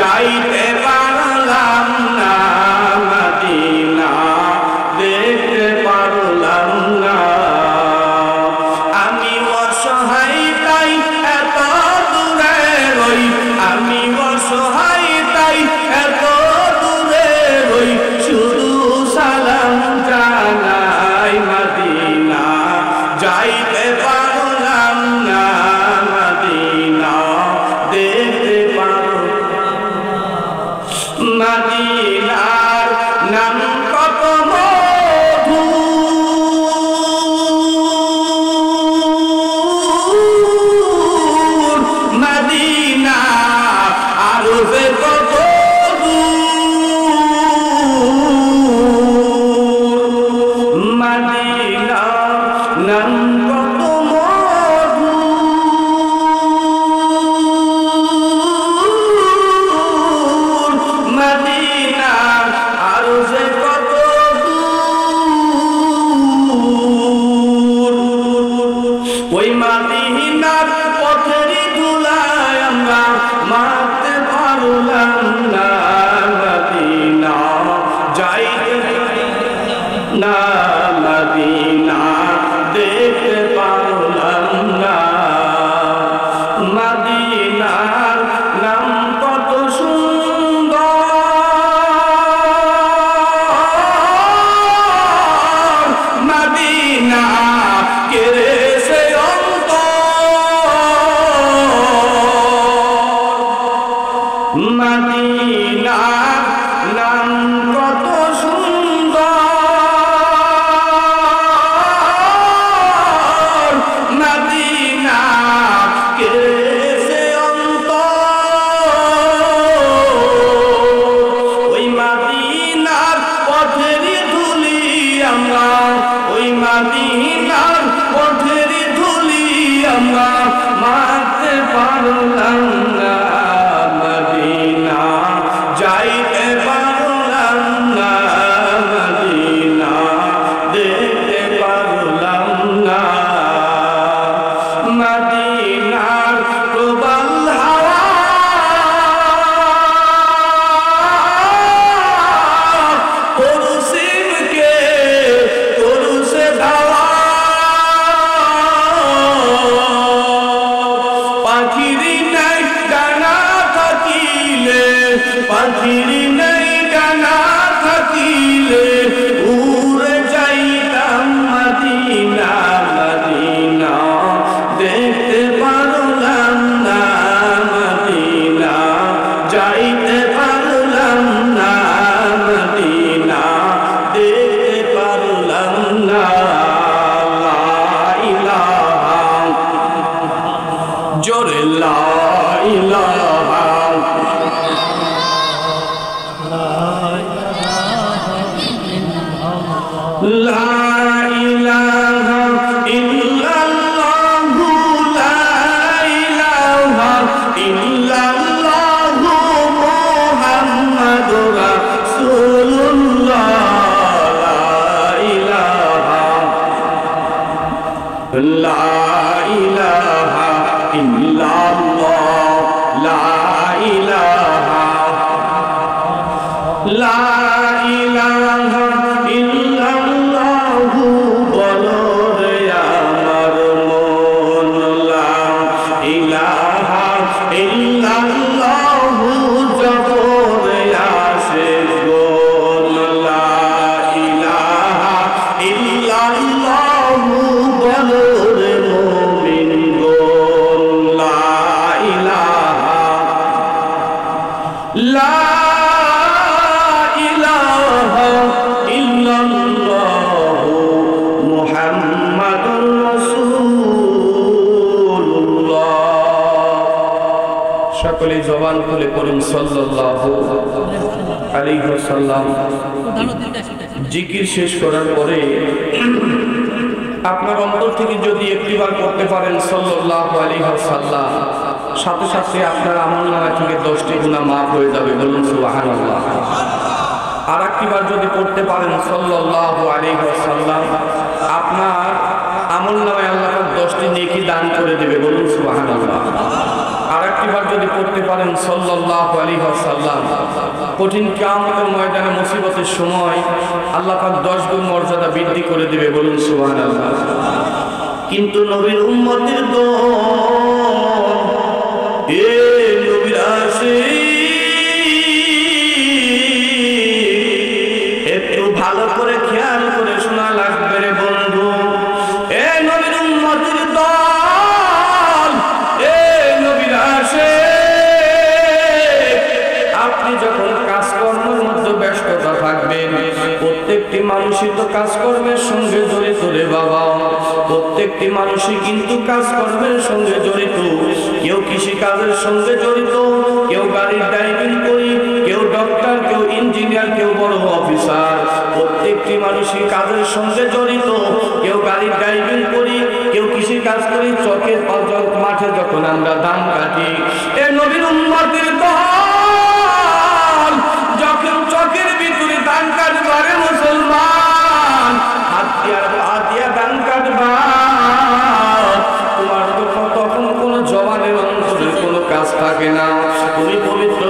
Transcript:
যাইতে পারলাম না মদিনা দেখতে পারলাম না আমি অসহায় তাই এত দূরে রই আমি অসহায় তাই এত দূরে রই শুধু সালাম জানাই মদিনা যাইতে পারলাম না মদিনা দেখতে মদিনার নাম কত মধু মদিনা আর যে কত মদিনার নাম কত মধু মদিনা আর যে কত দূর ওই মদিনার পথেরই ধুলায় আমরা মারতে পারলাম না মদিনা যাইতে না মদিনা দেখতে পারলাম না মদিনার নাম কত সুন্দর মদিনা কেড়েছে অন্তর মদিনার নাম কত সুন্দর মদিনা কেড়েছে অন্তর ওই মদিনার পথেরই ধুলি আমরা ওই মদিনার পথেরই ধুলি আমরা মারতে পারলাম না মদিনা যাইতে পারলাম না মদিনা দেখতে পারলাম না মদিনার প্রবল হাওয়া পরশিমকে করছে ধাওয়া পাখির নাই ডানা থাকিলে পাখির নাই ডানা থাকিলে উড়ে যাইতাম মদিনা মদিনা দেখতে পারলাম না মদিনা যাইতে পারলাম না মদিনা দেখতে পারলাম না লা ইলাহা জোরে লা ইলাহা লা ইলাহা ইল্লাল্লাহু লা ইলাহা ইল্লাল্লাহু মুহাম্মাদুর রাসূলুল্লাহ লা ইলাহা ইল্লাল্লাহ লা ইলাহা লা ইলাহা ইল্লাল্লাহু বলো রে আমার মন লা ইলাহা ইল্লাল্লাহু জবরে আসে গোল লা ইলাহা ইল্লাল্লাহু বলো রে মুমিন গোল লা ইলাহা লা সকলে জবান খুলে পড়ুন সাল্লাল্লাহু আলাইহি ওয়াসাল্লাম। জিকির শেষ করার পরে আপনার অন্তর থেকে যদি একটিবার করতে পারেন সাল্লাল্লাহু আলাইহি ওয়াসাল্লাম, সাথে সাথে আপনার আমলনামা থেকে 10টি গুনাহ মাফ হয়ে যাবে। বলুন সুবহানাল্লাহ। আর একটিবার যদি করতে পারেন সাল্লাল্লাহু আলাইহি ওয়াসাল্লাম, আপনার আমলনামায় আল্লাহ 10টি নেকি দান করে দেবে। বলুন সুবহানাল্লাহ। আর বার যদি পড়তে পারেন সাল্লাল্লাহু আলাইহি ওয়াসাল্লাম, কঠিন কিয়ামতের ময়দানে মুসিবতের সময় আল্লাহ পাক 10 গুণ মর্যাদা বৃদ্ধি করে দিবে, বলুন সুবহানাল্লাহ। কিন্তু নবীর উম্মতের দল, এ নবীর আশিক, একটু ভালো করে খেয়াল করে শোনা লাগবে রে বন্ধু। এ নবীর উম্মতের দল, এ নবীর আশিক, আপনি যখন কাজকর্মের মধ্যে ব্যস্ততা থাকবেন, প্রত্যেকটি মানুষই তো কাজকর্মের সঙ্গে জড়িত রে বাবা, প্রত্যেকটি মানুষই কিন্তু কাজকর্মের সঙ্গে জড়িত। কেউ কৃষি কাজের সঙ্গে জড়িত, কেউ গাড়ির ড্রাইভিং করি, কেউ ডক্টর, কেউ ইঞ্জিনিয়ার, কেউ বড় অফিসার। প্রত্যেকটি মানুষই কাজের সঙ্গে জড়িত, কেউ গাড়ির ড্রাইভিং করি, কেউ কৃষি কাজ করি, চকের মাঠে যখন আমরা ধান কাটি। এ নবীর উম্মতের দল, যখন চকের ভিতরে ধান কাটবা রে মুসলমান, হাত দিয়া ধান কাটবা, তোমার তখন কোনো জবানের অন্তরে কোনো কাজ থাকে না। তুমি পবিত্র